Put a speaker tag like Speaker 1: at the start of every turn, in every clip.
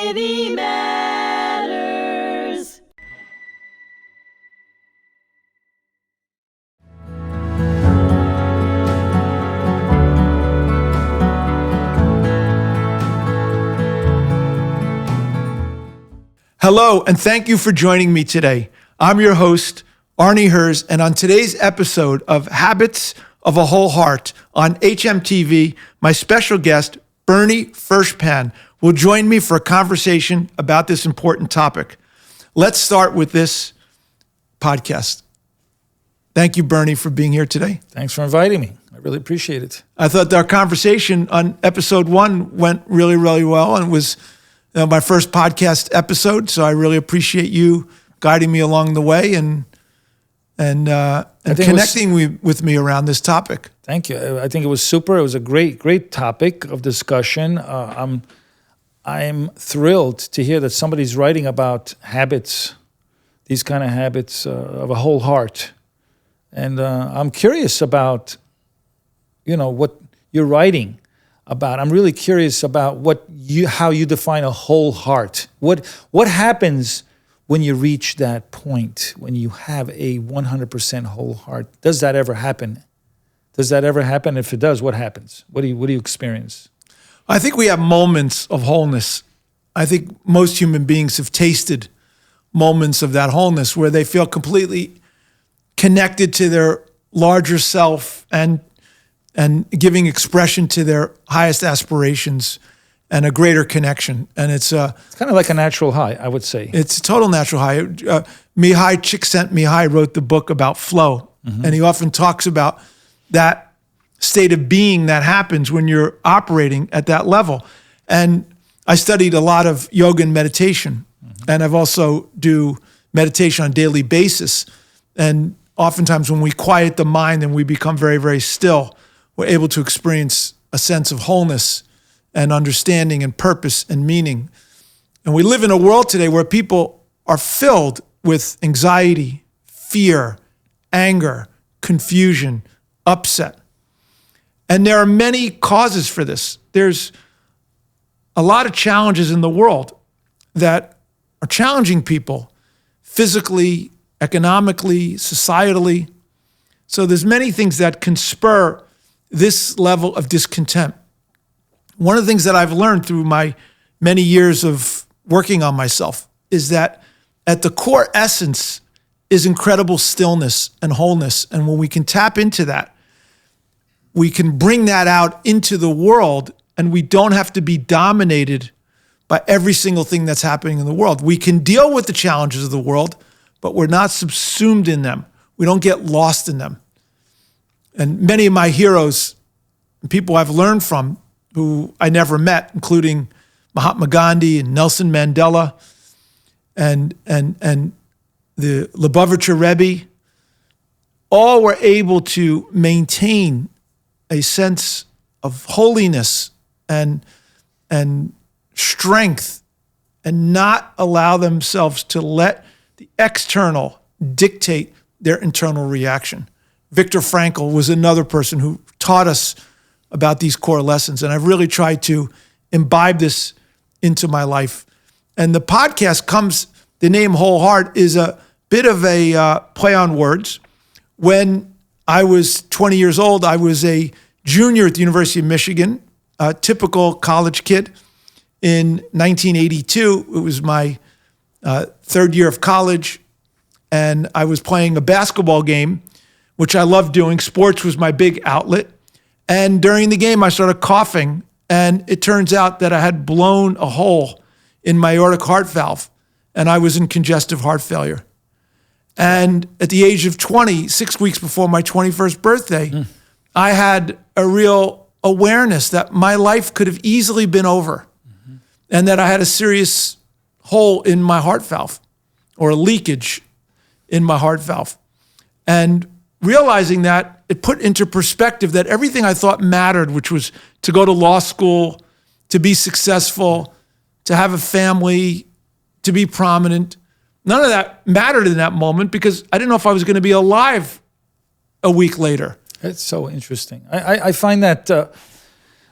Speaker 1: Society Matters.
Speaker 2: Hello, and thank you for joining me today. I'm your host, Arnie Herz, and on today's episode of Habits of a Whole Heart on HMTV, my special guest, Bernie Furshpan, will join me for a conversation about this important topic. Let's start with this podcast. Thank you, Bernie, for being here today.
Speaker 3: Thanks for inviting me. I really appreciate it.
Speaker 2: I thought our conversation on episode 1 went really, really well, and was my first podcast episode, so I really appreciate you guiding me along the way and connecting with me around this topic.
Speaker 3: Thank you. I think it was super. It was a great topic of discussion. I'm thrilled to hear that somebody's writing about habits, these kind of habits of a whole heart, and I'm curious about, what you're writing about. I'm really curious about how you define a whole heart. What happens when you reach that point, when you have a 100% whole heart? Does that ever happen? Does that ever happen? If it does, what happens? What do you experience?
Speaker 2: I think we have moments of wholeness. I think most human beings have tasted moments of that wholeness where they feel completely connected to their larger self and giving expression to their highest aspirations and a greater connection. And it's
Speaker 3: kind of like a natural high, I would say.
Speaker 2: It's a total natural high. Mihai Csikszentmihalyi wrote the book about flow, and he often talks about that state of being that happens when you're operating at that level. And I studied a lot of yoga and meditation, and I've also do meditation on a daily basis. And oftentimes when we quiet the mind and we become very, very still, we're able to experience a sense of wholeness and understanding and purpose and meaning. And we live in a world today where people are filled with anxiety, fear, anger, confusion, upset. And there are many causes for this. There's a lot of challenges in the world that are challenging people physically, economically, societally. So there's many things that can spur this level of discontent. One of the things that I've learned through my many years of working on myself is that at the core essence is incredible stillness and wholeness. And when we can tap into that, we can bring that out into the world, and we don't have to be dominated by every single thing that's happening in the world. We can deal with the challenges of the world, but we're not subsumed in them. We don't get lost in them. And many of my heroes, people I've learned from, who I never met, including Mahatma Gandhi and Nelson Mandela and the Lubavitcher Rebbe, all were able to maintain a sense of holiness and strength and not allow themselves to let the external dictate their internal reaction. Viktor Frankl was another person who taught us about these core lessons, and I've really tried to imbibe this into my life. And the podcast the name Whole Heart is a bit of a play on words. When I was 20 years old, I was a junior at the University of Michigan, a typical college kid. In 1982, it was my third year of college, and I was playing a basketball game, which I loved doing. Sports was my big outlet. And during the game, I started coughing, and it turns out that I had blown a hole in my aortic heart valve, and I was in congestive heart failure. And at the age of 20, 6 weeks before my 21st birthday, I had a real awareness that my life could have easily been over, and that I had a serious hole in my heart valve, or a leakage in my heart valve. And realizing that, it put into perspective that everything I thought mattered, which was to go to law school, to be successful, to have a family, to be prominent, none of that mattered in that moment because I didn't know if I was going to be alive a week later.
Speaker 3: It's so interesting. I find that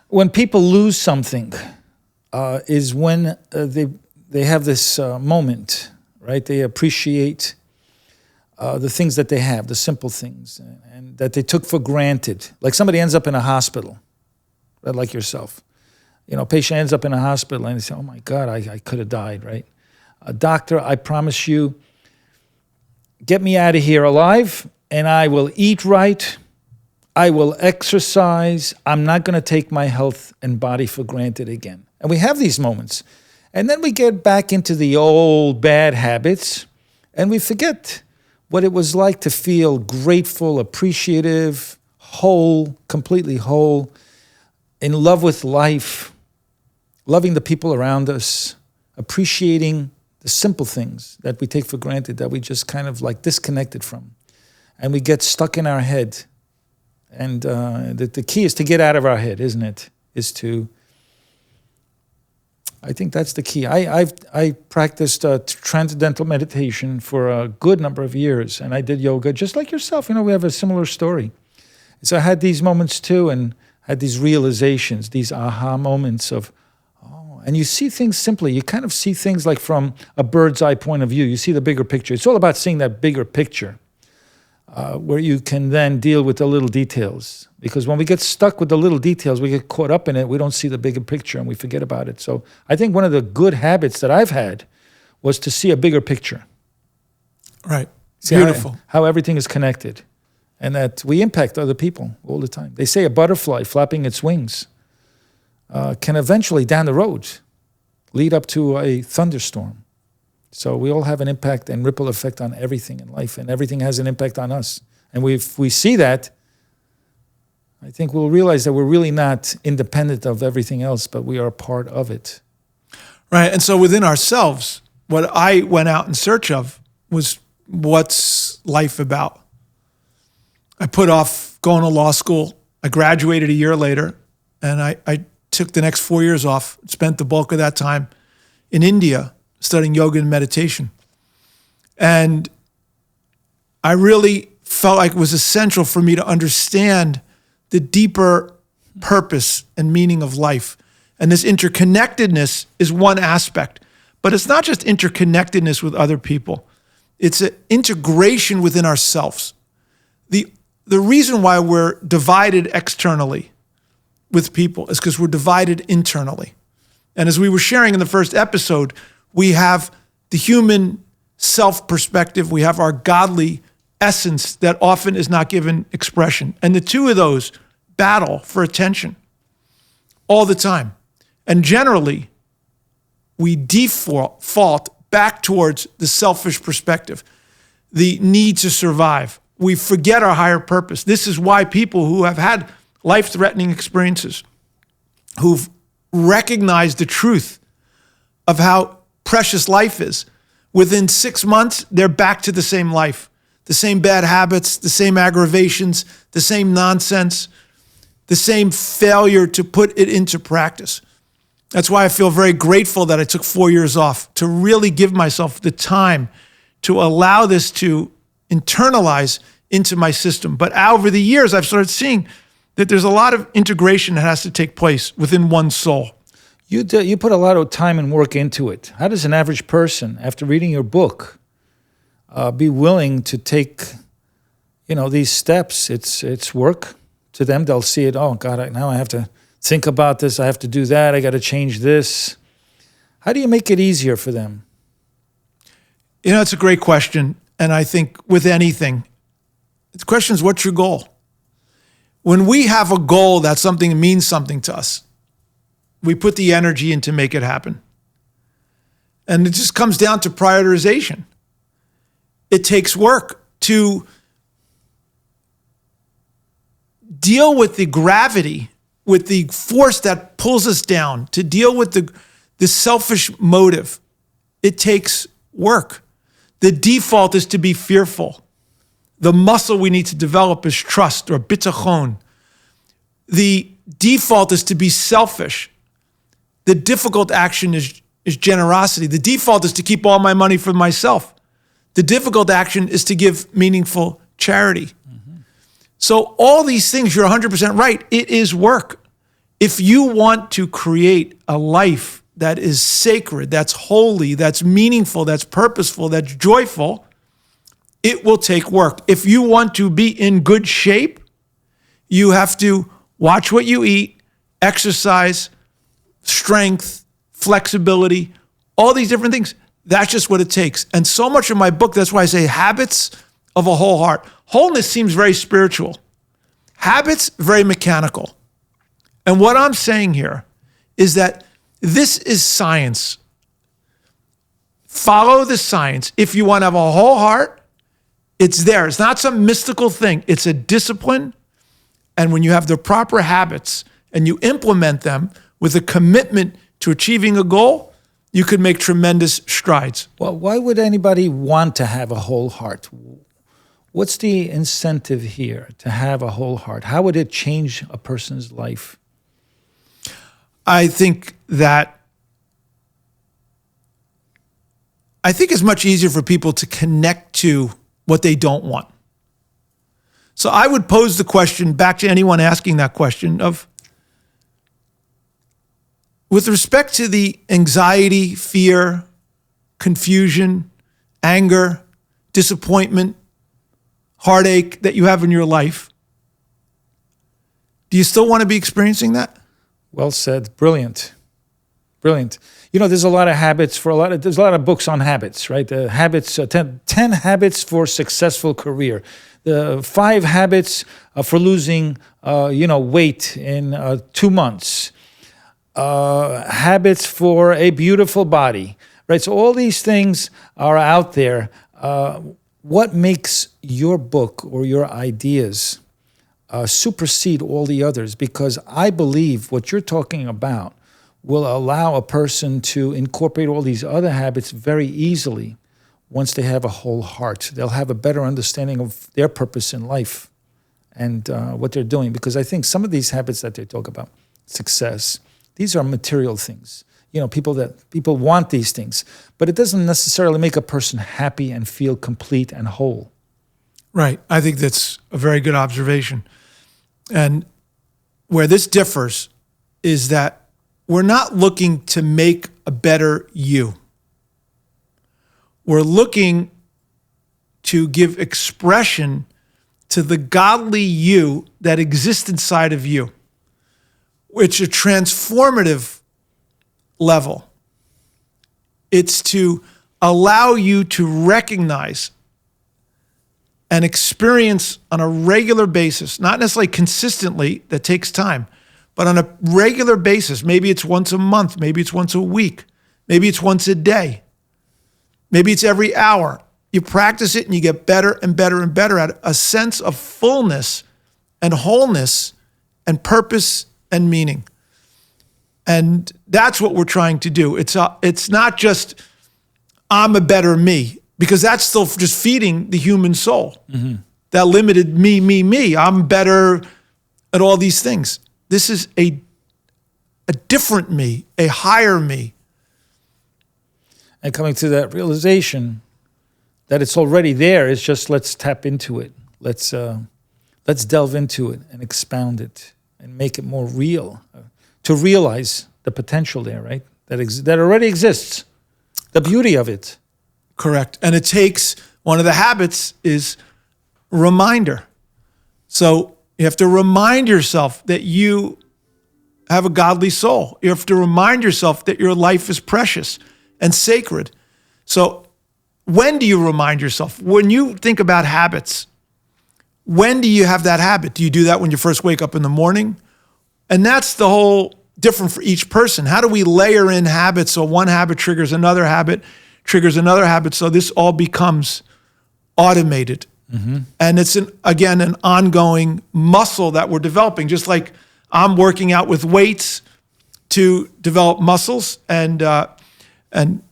Speaker 3: when people lose something is when they have this moment, right? They appreciate the things that they have, the simple things, and that they took for granted. Like somebody ends up in a hospital, right? Like yourself. A patient ends up in a hospital and they say, oh my God, I could have died, right? A doctor, I promise you, get me out of here alive and I will eat right. I will exercise. I'm not going to take my health and body for granted again. And we have these moments. And then we get back into the old bad habits and we forget what it was like to feel grateful, appreciative, whole, completely whole, in love with life, loving the people around us, appreciating the simple things that we take for granted, that we just kind of like disconnected from. And we get stuck in our head. And the key is to get out of our head, isn't it? I think that's the key. I practiced transcendental meditation for a good number of years, and I did yoga just like yourself. We have a similar story. So I had these moments too, and had these realizations, these aha moments of, and you see things simply. You kind of see things like from a bird's eye point of view. You see the bigger picture. It's all about seeing that bigger picture where you can then deal with the little details. Because when we get stuck with the little details, we get caught up in it. We don't see the bigger picture and we forget about it. So I think one of the good habits that I've had was to see a bigger picture.
Speaker 2: Right.
Speaker 3: See
Speaker 2: Beautiful.
Speaker 3: How everything is connected and that we impact other people all the time. They say a butterfly flapping its wings can eventually, down the road, lead up to a thunderstorm. So we all have an impact and ripple effect on everything in life, and everything has an impact on us. And if we see that, I think we'll realize that we're really not independent of everything else, but we are a part of it.
Speaker 2: Right. And so within ourselves, what I went out in search of was, what's life about? I put off going to law school. I graduated a year later, and I took the next 4 years off, spent the bulk of that time in India studying yoga and meditation. And I really felt like it was essential for me to understand the deeper purpose and meaning of life. And this interconnectedness is one aspect, but it's not just interconnectedness with other people. It's an integration within ourselves. The reason why we're divided externally with people is because we're divided internally. And as we were sharing in the first episode, we have the human self perspective, we have our godly essence that often is not given expression. And the two of those battle for attention all the time. And generally, we default back towards the selfish perspective, the need to survive. We forget our higher purpose. This is why people who have had life-threatening experiences, who've recognized the truth of how precious life is, within 6 months, they're back to the same life, the same bad habits, the same aggravations, the same nonsense, the same failure to put it into practice. That's why I feel very grateful that I took 4 years off to really give myself the time to allow this to internalize into my system. But over the years, I've started seeing that there's a lot of integration that has to take place within one's soul.
Speaker 3: You put a lot of time and work into it. How does an average person, after reading your book, be willing to take, these steps? It's work to them. They'll see it. Oh God, now I have to think about this. I have to do that. I got to change this. How do you make it easier for them?
Speaker 2: It's a great question. And I think with anything, the question is, what's your goal? When we have a goal that something means something to us, we put the energy in to make it happen. And it just comes down to prioritization. It takes work to deal with the gravity, with the force that pulls us down, to deal with the selfish motive. It takes work. The default is to be fearful. The muscle we need to develop is trust, or bitachon. The default is to be selfish. The difficult action is generosity. The default is to keep all my money for myself. The difficult action is to give meaningful charity. Mm-hmm. So all these things, you're 100% right. It is work. If you want to create a life that is sacred, that's holy, that's meaningful, that's purposeful, that's joyful, it will take work. If you want to be in good shape, you have to watch what you eat, exercise, strength, flexibility, all these different things. That's just what it takes. And so much of my book, that's why I say habits of a whole heart. Wholeness seems very spiritual. Habits, very mechanical. And what I'm saying here is that this is science. Follow the science. If you want to have a whole heart, it's there. It's not some mystical thing. It's a discipline. And when you have the proper habits and you implement them with a commitment to achieving a goal, you could make tremendous strides.
Speaker 3: Well, why would anybody want to have a whole heart? What's the incentive here to have a whole heart? How would it change a person's life?
Speaker 2: I think it's much easier for people to connect to what they don't want. So I would pose the question back to anyone asking that question of, with respect to the anxiety, fear, confusion, anger, disappointment, heartache that you have in your life, do you still want to be experiencing that?
Speaker 3: Well said. Brilliant. Brilliant. You know, there's a lot of habits there's a lot of books on habits, right? The habits, 10 habits for successful career. The 5 habits for losing, weight in 2 months. Habits for a beautiful body, right? So all these things are out there. What makes your book or your ideas supersede all the others? Because I believe what you're talking about will allow a person to incorporate all these other habits very easily once they have a whole heart. They'll have a better understanding of their purpose in life and what they're doing. Because I think some of these habits that they talk about, success, these are material things. You know, people want these things, but it doesn't necessarily make a person happy and feel complete and whole.
Speaker 2: Right. I think that's a very good observation. And where this differs is that we're not looking to make a better you. We're looking to give expression to the godly you that exists inside of you, which is a transformative level. It's to allow you to recognize and experience on a regular basis, not necessarily consistently, that takes time, but on a regular basis. Maybe it's once a month, maybe it's once a week, maybe it's once a day, maybe it's every hour. You practice it and you get better and better and better at it. A sense of fullness and wholeness and purpose and meaning. And that's what we're trying to do. It's not just, I'm a better me, because that's still just feeding the human soul. Mm-hmm. That limited me. I'm better at all these things. This is a different me, a higher me.
Speaker 3: And coming to that realization that it's already there, it's just let's tap into it. Let's delve into it and expound it and make it more real. To realize the potential there, right? That already exists. The beauty of it.
Speaker 2: Correct. And it takes, one of the habits is reminder. So you have to remind yourself that you have a godly soul. You have to remind yourself that your life is precious and sacred. So when do you remind yourself? When you think about habits, when do you have that habit? Do you do that when you first wake up in the morning? And that's the whole different for each person. How do we layer in habits so one habit triggers another habit, so this all becomes automated? Mm-hmm. And it's, again, an ongoing muscle that we're developing, just like I'm working out with weights to develop muscles. And given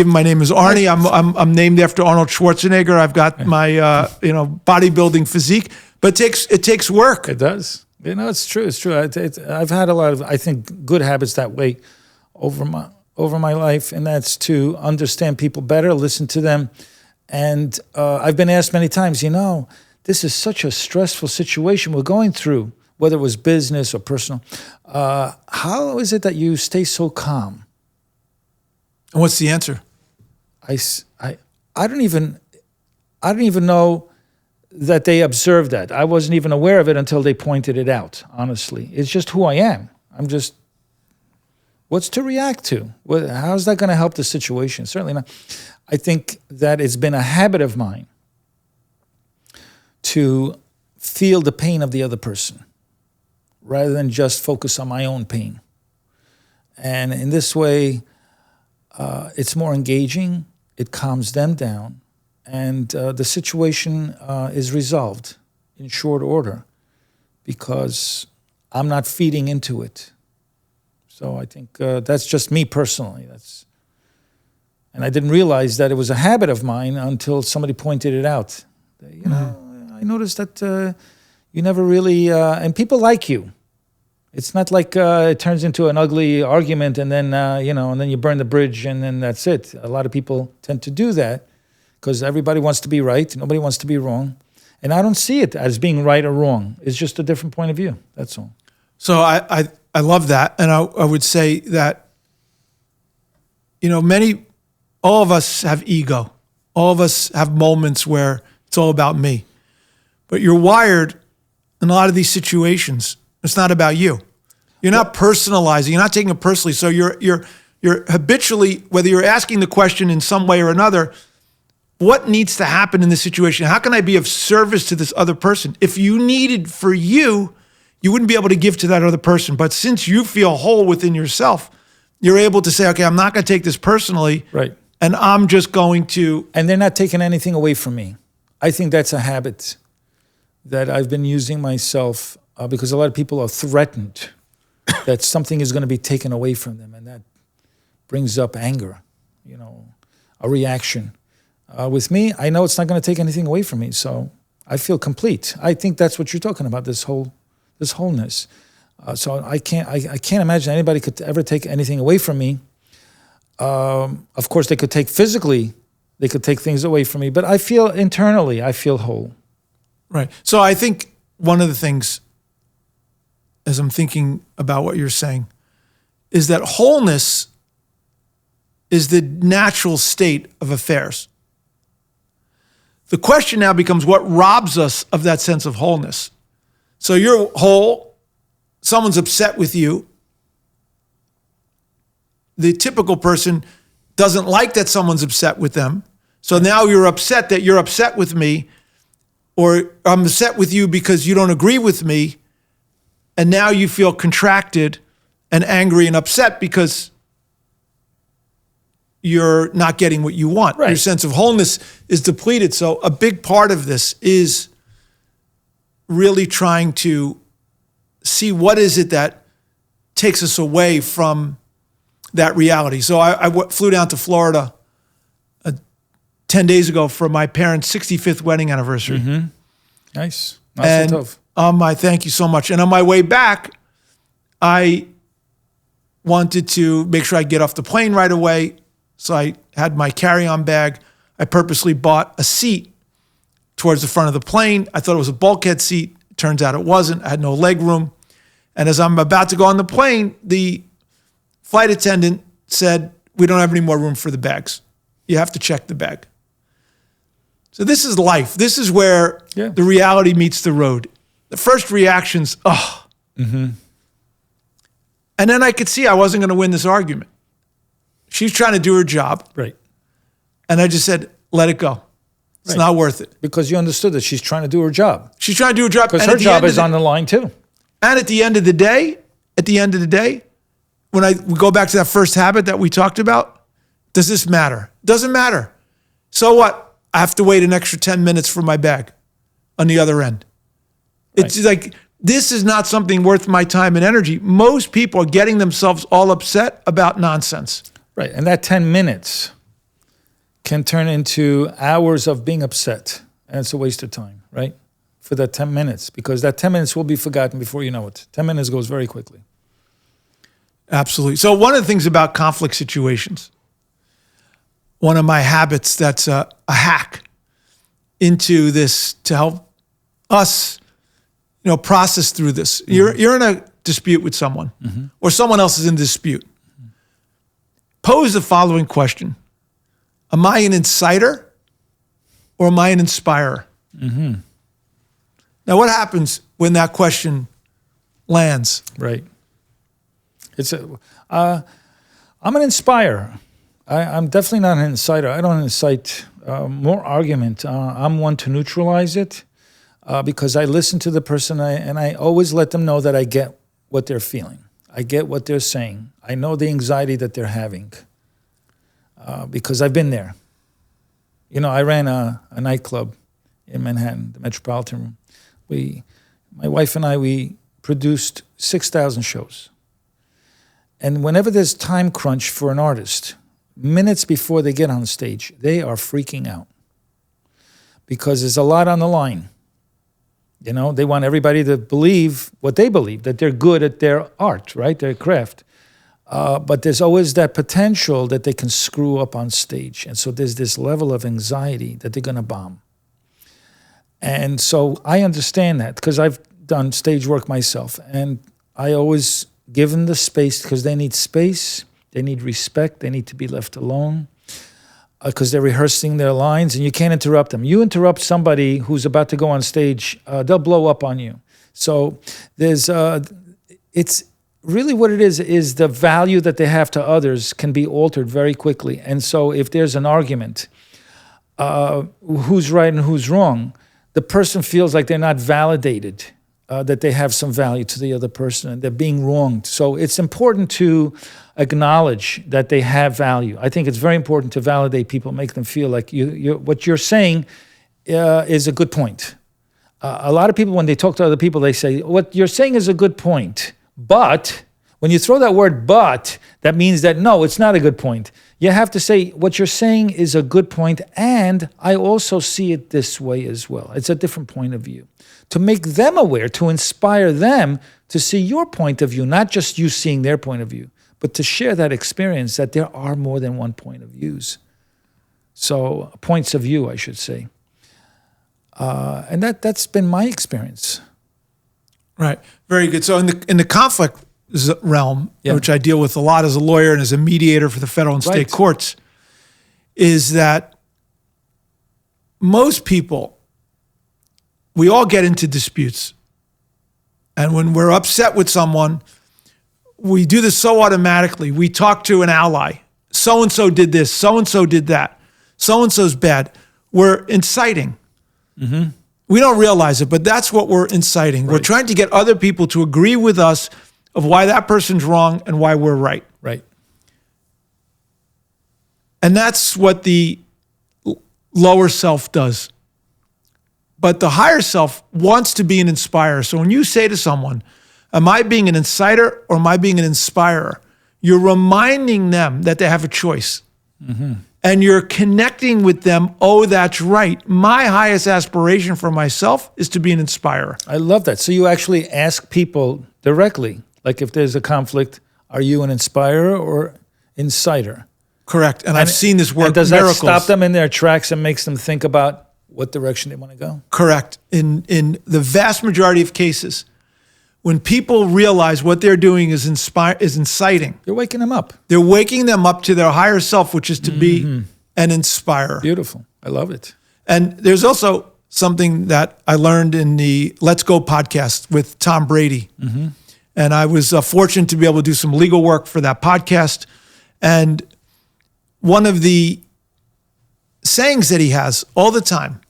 Speaker 2: my name is Arnie, I'm named after Arnold Schwarzenegger. I've got my bodybuilding physique, but it takes work.
Speaker 3: It does. You know, it's true. It's true. I've had a lot of, I think, good habits that way over my life, and that's to understand people better, listen to them. And I've been asked many times, this is such a stressful situation we're going through, whether it was business or personal. How is it that you stay so calm?
Speaker 2: And what's the answer?
Speaker 3: I don't even know that they observed that. I wasn't even aware of it until they pointed it out, honestly. It's just who I am. What's to react to? How's that going to help the situation? Certainly not. I think that it's been a habit of mine to feel the pain of the other person rather than just focus on my own pain. And in this way, it's more engaging, it calms them down, and the situation is resolved in short order because I'm not feeding into it. So I think that's just me personally. And I didn't realize that it was a habit of mine until somebody pointed it out. You know, I noticed that you never really, and people like you. It's not like it turns into an ugly argument and then, and then you burn the bridge and then that's it. A lot of people tend to do that because everybody wants to be right. Nobody wants to be wrong. And I don't see it as being right or wrong. It's just a different point of view. That's all.
Speaker 2: So I love that. And I would say that, all of us have ego. All of us have moments where it's all about me. But you're wired in a lot of these situations. It's not about you. You're not personalizing. You're not taking it personally. So you're habitually, whether you're asking the question in some way or another, what needs to happen in this situation? How can I be of service to this other person? If you needed for you wouldn't be able to give to that other person. But since you feel whole within yourself, you're able to say, okay, I'm not going to take this personally.
Speaker 3: Right.
Speaker 2: And I'm just going to.
Speaker 3: And they're not taking anything away from me. I think that's a habit that I've been using myself because a lot of people are threatened that something is going to be taken away from them. And that brings up anger, a reaction. With me, I know it's not going to take anything away from me. So I feel complete. I think that's what you're talking about, this wholeness. So I can't imagine anybody could ever take anything away from me. Of course, they could take things away from me, but I feel internally, I feel whole.
Speaker 2: Right. So I think one of the things, as I'm thinking about what you're saying, is that wholeness is the natural state of affairs. The question now becomes what robs us of that sense of wholeness. So you're whole, someone's upset with you. The typical person doesn't like that someone's upset with them. So now you're upset that you're upset with me, or I'm upset with you because you don't agree with me. And now you feel contracted and angry and upset because you're not getting what you want. Right. Your sense of wholeness is depleted. So a big part of this is really trying to see what is it that takes us away from that reality. So I flew down to Florida 10 days ago for my parents' 65th wedding anniversary.
Speaker 3: Mm-hmm. Nice. Not so tough.
Speaker 2: Thank you so much. And on my way back, I wanted to make sure I get off the plane right away. So I had my carry-on bag. I purposely bought a seat towards the front of the plane. I thought it was a bulkhead seat. Turns out it wasn't. I had no leg room. And as I'm about to go on the plane, the flight attendant said, "We don't have any more room for the bags. You have to check the bag." So this is life. This is where the reality meets the road. The first reaction's, oh. Mm-hmm. And then I could see I wasn't going to win this argument. She's trying to do her job.
Speaker 3: Right.
Speaker 2: And I just said, let it go. It's not worth it.
Speaker 3: Because you understood that she's trying to do her job.
Speaker 2: She's trying to do her job.
Speaker 3: Because her job is on the line too.
Speaker 2: And at the end of the day, when we go back to that first habit that we talked about, does this matter? Doesn't matter. So what? I have to wait an extra 10 minutes for my bag on the other end. It's like, this is not something worth my time and energy. Most people are getting themselves all upset about nonsense.
Speaker 3: Right. And that 10 minutes can turn into hours of being upset. And it's a waste of time, right? For that 10 minutes, because that 10 minutes will be forgotten before you know it. 10 minutes goes very quickly.
Speaker 2: Absolutely. So one of the things about conflict situations, one of my habits that's a hack into this to help us, process through this. Mm-hmm. You're in a dispute with someone, mm-hmm. or someone else is in dispute. Mm-hmm. pose the following question. Am I an inciter or am I an inspirer?
Speaker 3: Mm-hmm.
Speaker 2: Now, what happens when that question lands?
Speaker 3: Right. I'm an inspirer. I'm definitely not an inciter. I don't incite more argument. I'm one to neutralize it because I listen to the person and I always let them know that I get what they're feeling. I get what they're saying. I know the anxiety that they're having because I've been there. You know, I ran a nightclub in Manhattan, the Metropolitan Room. My wife and I, we produced 6,000 shows. And whenever there's time crunch for an artist, minutes before they get on stage, they are freaking out because there's a lot on the line. You know, they want everybody to believe what they believe, that they're good at their art, right, their craft. But there's always that potential that they can screw up on stage. And so there's this level of anxiety that they're going to bomb. And so I understand that because I've done stage work myself. And I always give them the space because they need space. They need respect. They need to be left alone because they're rehearsing their lines and you can't interrupt them. You interrupt somebody who's about to go on stage, they'll blow up on you. So there's, it's really what it is the value that they have to others can be altered very quickly. And so if there's an argument, who's right and who's wrong, the person feels like they're not validated. That they have some value to the other person and they're being wronged. So it's important to acknowledge that they have value. I think it's very important to validate people, make them feel like what you're saying is a good point. A lot of people, when they talk to other people, they say, what you're saying is a good point, but when you throw that word but, that means that no, it's not a good point. You have to say, what you're saying is a good point, and I also see it this way as well. It's a different point of view. To make them aware, to inspire them to see your point of view, not just you seeing their point of view, but to share that experience that there are more than one point of views. So, points of view, I should say. And that's been my experience.
Speaker 2: Right. Very good. So in the conflict realm, which I deal with a lot as a lawyer and as a mediator for the federal and state courts, is that most people, we all get into disputes. And when we're upset with someone, we do this so automatically. We talk to an ally. So-and-so did this. So-and-so did that. So-and-so's bad. We're inciting. Mm-hmm. We don't realize it, but that's what we're inciting. Right. We're trying to get other people to agree with us of why that person's wrong and why we're right.
Speaker 3: Right.
Speaker 2: And that's what the lower self does. But the higher self wants to be an inspirer. So when you say to someone, am I being an inciter or am I being an inspirer? You're reminding them that they have a choice. Mm-hmm. And you're connecting with them, oh, that's right. My highest aspiration for myself is to be an inspirer.
Speaker 3: I love that. So you actually ask people directly, like if there's a conflict, are you an inspirer or inciter?
Speaker 2: Correct. And I've seen this work.
Speaker 3: And does
Speaker 2: miracles.
Speaker 3: that stop them in their tracks and makes them think about what direction they want to go?
Speaker 2: Correct. In the vast majority of cases, when people realize what they're doing is inciting.
Speaker 3: You're waking them up.
Speaker 2: They're waking them up to their higher self, which is to be an inspirer.
Speaker 3: Beautiful. I love it.
Speaker 2: And there's also something that I learned in the Let's Go podcast with Tom Brady. Mm-hmm. And I was fortunate to be able to do some legal work for that podcast. And one of the sayings that he has all the time,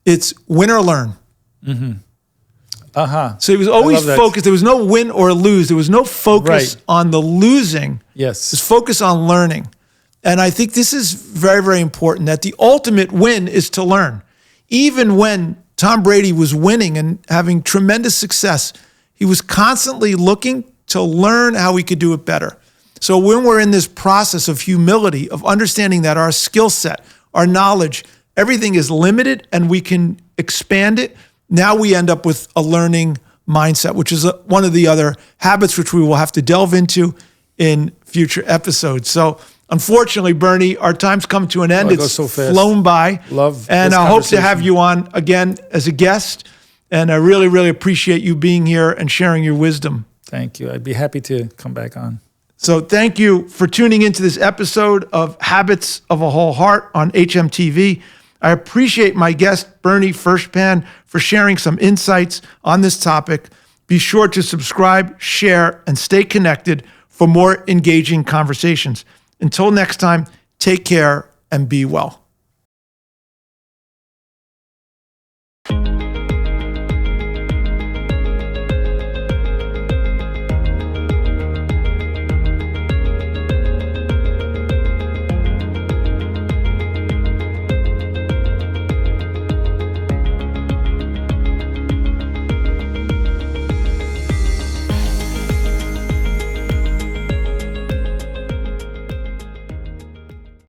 Speaker 2: it's win or learn. Mm-hmm.
Speaker 3: Uh-huh.
Speaker 2: So he was always focused. There was no win or lose. There was no focus on the losing.
Speaker 3: Yes.
Speaker 2: It was focus on learning. And I think this is very, very important, that the ultimate win is to learn. Even when Tom Brady was winning and having tremendous success, he was constantly looking to learn how he could do it better. So when we're in this process of humility, of understanding that our skill set, our knowledge, everything is limited and we can expand it, now we end up with a learning mindset, which is one of the other habits which we will have to delve into in future episodes. So unfortunately, Bernie, our time's come to an end. It's
Speaker 3: so fast.
Speaker 2: Flown by.
Speaker 3: Love
Speaker 2: and I hope to have you on again as a guest. And I really, really appreciate you being here and sharing your wisdom.
Speaker 3: Thank you. I'd be happy to come back on.
Speaker 2: So thank you for tuning into this episode of Habits of a Whole Heart on HMTV. I appreciate my guest, Bernie Furshpan, for sharing some insights on this topic. Be sure to subscribe, share, and stay connected for more engaging conversations. Until next time, take care and be well.